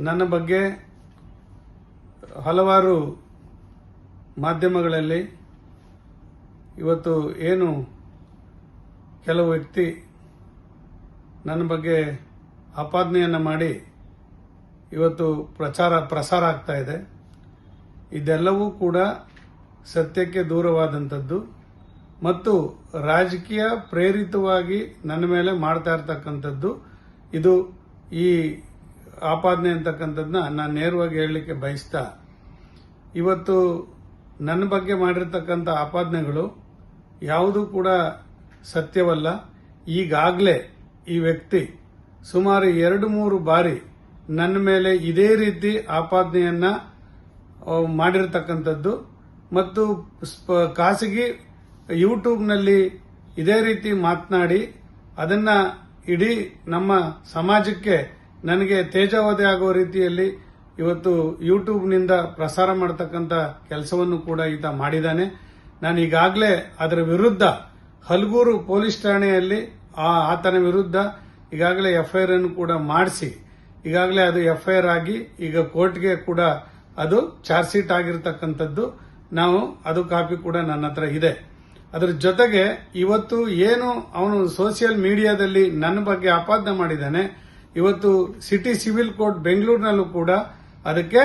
ನನ್ನ ಬಗ್ಗೆ ಹಲವಾರು ಮಾಧ್ಯಮಗಳಲ್ಲಿ ಇವತ್ತು ಏನು ಕೆಲವು ವ್ಯಕ್ತಿ ನನ್ನ ಬಗ್ಗೆ ಆಪಾದನೆಯನ್ನು ಮಾಡಿ ಇವತ್ತು ಪ್ರಸಾರ ಆಗ್ತಾ ಇದೆ. ಇದೆಲ್ಲವೂ ಕೂಡ ಸತ್ಯಕ್ಕೆ ದೂರವಾದಂಥದ್ದು ಮತ್ತು ರಾಜಕೀಯ ಪ್ರೇರಿತವಾಗಿ ನನ್ನ ಮೇಲೆ ಮಾಡ್ತಾ ಇರ್ತಕ್ಕಂಥದ್ದು. ಇದು ಈ ಆಪಾದನೆ ಅಂತಕ್ಕಂಥದ್ದನ್ನ ನಾನು ನೇರವಾಗಿ ಹೇಳಲಿಕ್ಕೆ ಬಯಸ್ತಾ, ಇವತ್ತು ನನ್ನ ಬಗ್ಗೆ ಮಾಡಿರ್ತಕ್ಕಂಥ ಆಪಾದನೆಗಳು ಯಾವುದೂ ಕೂಡ ಸತ್ಯವಲ್ಲ. ಈಗಾಗಲೇ ಈ ವ್ಯಕ್ತಿ ಸುಮಾರು 2-3 ಬಾರಿ ನನ್ನ ಮೇಲೆ ಇದೇ ರೀತಿ ಆಪಾದನೆಯನ್ನ ಮಾಡಿರ್ತಕ್ಕಂಥದ್ದು ಮತ್ತು ಖಾಸಗಿ ಯೂಟ್ಯೂಬ್ನಲ್ಲಿ ಇದೇ ರೀತಿ ಮಾತನಾಡಿ ಅದನ್ನ ಇಡೀ ನಮ್ಮ ಸಮಾಜಕ್ಕೆ ನನಗೆ ತೇಜಾವಧೆ ಆಗುವ ರೀತಿಯಲ್ಲಿ ಇವತ್ತು ಯೂಟ್ಯೂಬ್ನಿಂದ ಪ್ರಸಾರ ಮಾಡತಕ್ಕಂಥ ಕೆಲಸವನ್ನು ಕೂಡ ಈತ ಮಾಡಿದ್ದಾನೆ. ನಾನು ಈಗಾಗಲೇ ಅದರ ವಿರುದ್ಧ ಹಲಗೂರು ಪೊಲೀಸ್ ಠಾಣೆಯಲ್ಲಿ ಆತನ ವಿರುದ್ಧ ಈಗಾಗಲೇ ಎಫ್ಐಆರ್ ಅನ್ನು ಕೂಡ ಮಾಡಿಸಿ ಈಗಾಗಲೇ ಅದು ಎಫ್ಐಆರ್ ಆಗಿ ಈಗ ಕೋರ್ಟ್ಗೆ ಕೂಡ ಅದು ಚಾರ್ಜ್ ಶೀಟ್ ಆಗಿರತಕ್ಕಂಥದ್ದು. ನಾವು ಅದು ಕಾಪಿ ಕೂಡ ನನ್ನ ಹತ್ರ ಇದೆ. ಅದರ ಜೊತೆಗೆ ಇವತ್ತು ಏನು ಅವನು ಸೋಷಿಯಲ್ ಮೀಡಿಯಾದಲ್ಲಿ ನನ್ನ ಬಗ್ಗೆ ಆಪಾದನೆ ಮಾಡಿದ್ದಾನೆ, ಇವತ್ತು ಸಿಟಿ ಸಿವಿಲ್ ಕೋರ್ಟ್ ಬೆಂಗಳೂರಿನಲ್ಲೂ ಕೂಡ ಅದಕ್ಕೆ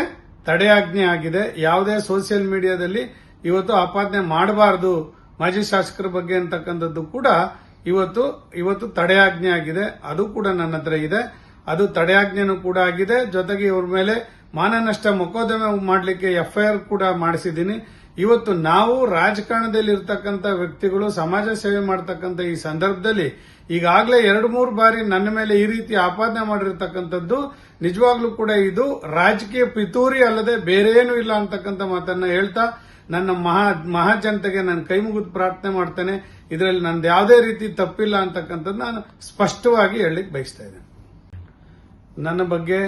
ತಡೆಯಾಜ್ಞೆ ಆಗಿದೆ. ಯಾವುದೇ ಸೋಷಿಯಲ್ ಮೀಡಿಯಾದಲ್ಲಿ ಇವತ್ತು ಆಪಾದನೆ ಮಾಡಬಾರದು ಮಾಜಿ ಶಾಸಕರ ಬಗ್ಗೆ ಅಂತಕ್ಕಂಥದ್ದು ಕೂಡ ಇವತ್ತು ತಡೆಯಾಜ್ಞೆ ಆಗಿದೆ. ಅದು ಕೂಡ ನನ್ನ ಹತ್ರ ಇದೆ. ಅದು ತಡೆಯಾಜ್ಞೆನೂ ಕೂಡ ಆಗಿದೆ. ಜೊತೆಗೆ ಇವ್ರ ಮೇಲೆ ಮಾನನಷ್ಟ ಮೊಕದ್ದಮೆ ಮಾಡಲಿಕ್ಕೆ ಎಫ್ಐಆರ್ ಕೂಡ ಮಾಡಿಸಿದ್ದೀನಿ. ಇವತ್ತು ನಾವು ರಾಜಕಾರಣದಲ್ಲಿ ಇರತಕ್ಕಂಥ ವ್ಯಕ್ತಿಗಳು ಸಮಾಜ ಸೇವೆ ಮಾಡತಕ್ಕಂಥ ಈ ಸಂದರ್ಭದಲ್ಲಿ ಈಗಾಗಲೇ 2-3 ಬಾರಿ ನನ್ನ ಮೇಲೆ ಈ ರೀತಿ ಆಪಾದನೆ ಮಾಡಿರ್ತಕ್ಕಂಥದ್ದು ನಿಜವಾಗ್ಲೂ ಕೂಡ ಇದು ರಾಜಕೀಯ ಪಿತೂರಿ ಅಲ್ಲದೆ ಬೇರೆ ಏನೂ ಇಲ್ಲ ಅಂತಕ್ಕಂಥ ಮಾತನ್ನ ಹೇಳ್ತಾ ನನ್ನ ಮಹಾಜನತೆಗೆ ನಾನು ಕೈ ಮುಗಿದು ಪ್ರಾರ್ಥನೆ ಮಾಡ್ತೇನೆ. ಇದರಲ್ಲಿ ನಂದು ಯಾವುದೇ ರೀತಿ ತಪ್ಪಿಲ್ಲ ಅಂತಕ್ಕಂಥದ್ದು ನಾನು ಸ್ಪಷ್ಟವಾಗಿ ಹೇಳಲಿಕ್ಕೆ ಬಯಸ್ತಾ ಇದ್ದೇನೆ. ನನ್ನ ಬಗ್ಗೆ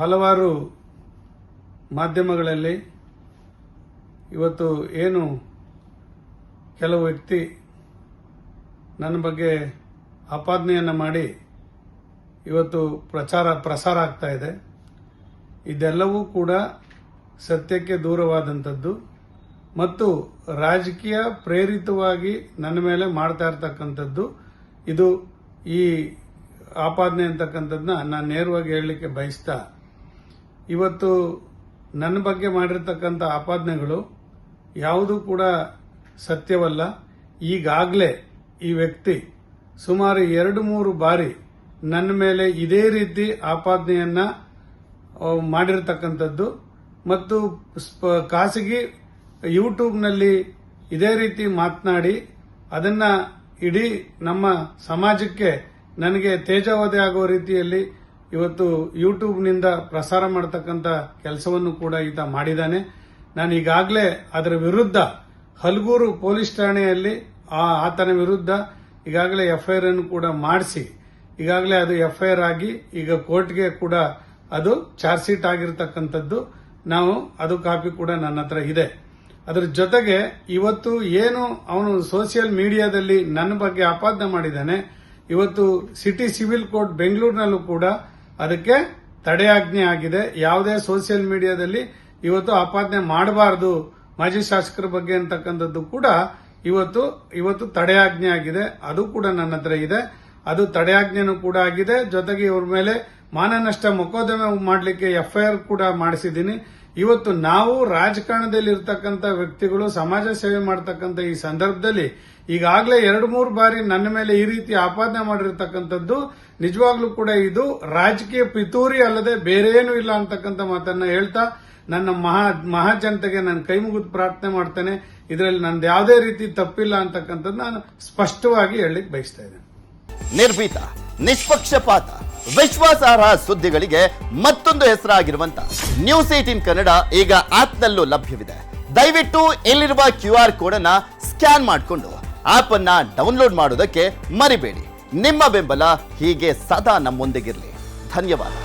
ಹಲವಾರು ಮಾಧ್ಯಮಗಳಲ್ಲಿ ಇವತ್ತು ಏನು ಕೆಲವು ವ್ಯಕ್ತಿ ನನ್ನ ಬಗ್ಗೆ ಆಪಾದನೆಯನ್ನು ಮಾಡಿ ಇವತ್ತು ಪ್ರಸಾರ ಆಗ್ತಾ ಇದೆ. ಇದೆಲ್ಲವೂ ಕೂಡ ಸತ್ಯಕ್ಕೆ ದೂರವಾದಂಥದ್ದು ಮತ್ತು ರಾಜಕೀಯ ಪ್ರೇರಿತವಾಗಿ ನನ್ನ ಮೇಲೆ ಮಾಡ್ತಾ ಇರ್ತಕ್ಕಂಥದ್ದು. ಇದು ಈ ಆಪಾದನೆ ಅಂತಕ್ಕಂಥದ್ದನ್ನ ನಾನು ನೇರವಾಗಿ ಹೇಳಲಿಕ್ಕೆ ಬಯಸ್ತಾ, ಇವತ್ತು ನನ್ನ ಬಗ್ಗೆ ಮಾಡಿರ್ತಕ್ಕಂಥ ಆಪಾದನೆಗಳು ಯಾವುದೂ ಕೂಡ ಸತ್ಯವಲ್ಲ. ಈಗಾಗಲೇ ಈ ವ್ಯಕ್ತಿ ಸುಮಾರು 2-3 ಬಾರಿ ನನ್ನ ಮೇಲೆ ಇದೇ ರೀತಿ ಆಪಾದನೆಯನ್ನ ಮಾಡಿರ್ತಕ್ಕಂಥದ್ದು ಮತ್ತು ಖಾಸಗಿ ಯೂಟ್ಯೂಬ್ನಲ್ಲಿ ಇದೇ ರೀತಿ ಮಾತನಾಡಿ ಅದನ್ನ ಇಡೀ ನಮ್ಮ ಸಮಾಜಕ್ಕೆ ನನಗೆ ತೇಜಾವಧೆ ಆಗುವ ರೀತಿಯಲ್ಲಿ ಇವತ್ತು ಯೂಟ್ಯೂಬ್ನಿಂದ ಪ್ರಸಾರ ಮಾಡತಕ್ಕಂಥ ಕೆಲಸವನ್ನು ಕೂಡ ಈತ ಮಾಡಿದ್ದಾನೆ. ನಾನು ಈಗಾಗಲೇ ಅದರ ವಿರುದ್ಧ ಹಲಗೂರು ಪೊಲೀಸ್ ಠಾಣೆಯಲ್ಲಿ ಆತನ ವಿರುದ್ಧ ಈಗಾಗಲೇ ಎಫ್ಐಆರ್ ಅನ್ನು ಕೂಡ ಮಾಡಿಸಿ ಈಗಾಗಲೇ ಅದು ಎಫ್ಐಆರ್ ಆಗಿ ಈಗ ಕೋರ್ಟ್ಗೆ ಕೂಡ ಅದು ಚಾರ್ಜ್ ಶೀಟ್ ಆಗಿರತಕ್ಕಂಥದ್ದು. ನಾವು ಅದು ಕಾಪಿ ಕೂಡ ನನ್ನ ಹತ್ರ ಇದೆ. ಅದರ ಜೊತೆಗೆ ಇವತ್ತು ಏನು ಅವನು ಸೋಷಿಯಲ್ ಮೀಡಿಯಾದಲ್ಲಿ ನನ್ನ ಬಗ್ಗೆ ಆಪಾದನೆ ಮಾಡಿದ್ದಾನೆ, ಇವತ್ತು ಸಿಟಿ ಸಿವಿಲ್ ಕೋರ್ಟ್ ಬೆಂಗಳೂರಿನಲ್ಲೂ ಕೂಡ ಅದಕ್ಕೆ ತಡೆಯಾಜ್ಞೆ ಆಗಿದೆ. ಯಾವುದೇ ಸೋಷಿಯಲ್ ಮೀಡಿಯಾದಲ್ಲಿ ಇವತ್ತು ಆಪಾದನೆ ಮಾಡಬಾರದು ಮಾಜಿ ಶಾಸಕರ ಬಗ್ಗೆ ಅಂತಕ್ಕಂಥದ್ದು ಕೂಡ ಇವತ್ತು ತಡೆಯಾಜ್ಞೆ ಆಗಿದೆ. ಅದು ಕೂಡ ನನ್ನ ಹತ್ರ ಇದೆ. ಅದು ತಡೆಯಾಜ್ಞೆನೂ ಕೂಡ ಆಗಿದೆ. ಜೊತೆಗೆ ಇವ್ರ ಮೇಲೆ ಮಾನನಷ್ಟ ಮೊಕದ್ದಮೆ ಮಾಡಲಿಕ್ಕೆ ಎಫ್ಐಆರ್ ಕೂಡ ಮಾಡಿಸಿದ್ದೀನಿ. ಇವತ್ತು ನಾವು ರಾಜಕಾರಣದಲ್ಲಿ ಇರತಕ್ಕಂಥ ವ್ಯಕ್ತಿಗಳು ಸಮಾಜ ಸೇವೆ ಮಾಡತಕ್ಕಂಥ ಈ ಸಂದರ್ಭದಲ್ಲಿ ಈಗಾಗಲೇ 2-3 ಬಾರಿ ನನ್ನ ಮೇಲೆ ಈ ರೀತಿ ಆಪಾದನೆ ಮಾಡಿರ್ತಕ್ಕಂಥದ್ದು ನಿಜವಾಗ್ಲೂ ಕೂಡ ಇದು ರಾಜಕೀಯ ಪಿತೂರಿ ಅಲ್ಲದೆ ಬೇರೆ ಏನೂ ಇಲ್ಲ ಅಂತಕ್ಕಂಥ ಮಾತನ್ನ ಹೇಳ್ತಾ ನನ್ನ ಮಹಾಜನತೆಗೆ ನಾನು ಕೈ ಮುಗಿದು ಪ್ರಾರ್ಥನೆ ಮಾಡ್ತೇನೆ. ಇದರಲ್ಲಿ ನಂದು ಯಾವುದೇ ರೀತಿ ತಪ್ಪಿಲ್ಲ ಅಂತಕ್ಕಂಥದ್ದು ನಾನು ಸ್ಪಷ್ಟವಾಗಿ ಹೇಳಲಿಕ್ಕೆ ಬಯಸ್ತಾ ಇದ್ದೇನೆ. ನಿರ್ಭೀತ, ನಿಷ್ಪಕ್ಷಪಾತ, ವಿಶ್ವಾಸಾರ್ಹ ಸುದ್ದಿಗಳಿಗೆ ಮತ್ತೊಂದು ಹೆಸರಾಗಿರುವಂತ ನ್ಯೂಸ್ 18 ಕನ್ನಡ ಈಗ ಆಪ್ನಲ್ಲೂ ಲಭ್ಯವಿದೆ. ದಯವಿಟ್ಟು ಇಲ್ಲಿರುವ QR ಕೋಡ್ ಅನ್ನ ಸ್ಕ್ಯಾನ್ ಮಾಡಿಕೊಂಡು ಆಪ್ ಅನ್ನ ಡೌನ್ಲೋಡ್ ಮಾಡೋದಕ್ಕೆ ಮರಿಬೇಡಿ. ನಿಮ್ಮ ಬೆಂಬಲ ಹೀಗೆ ಸದಾ ನಮ್ಮೊಂದಿಗಿರಲಿ. ಧನ್ಯವಾದ.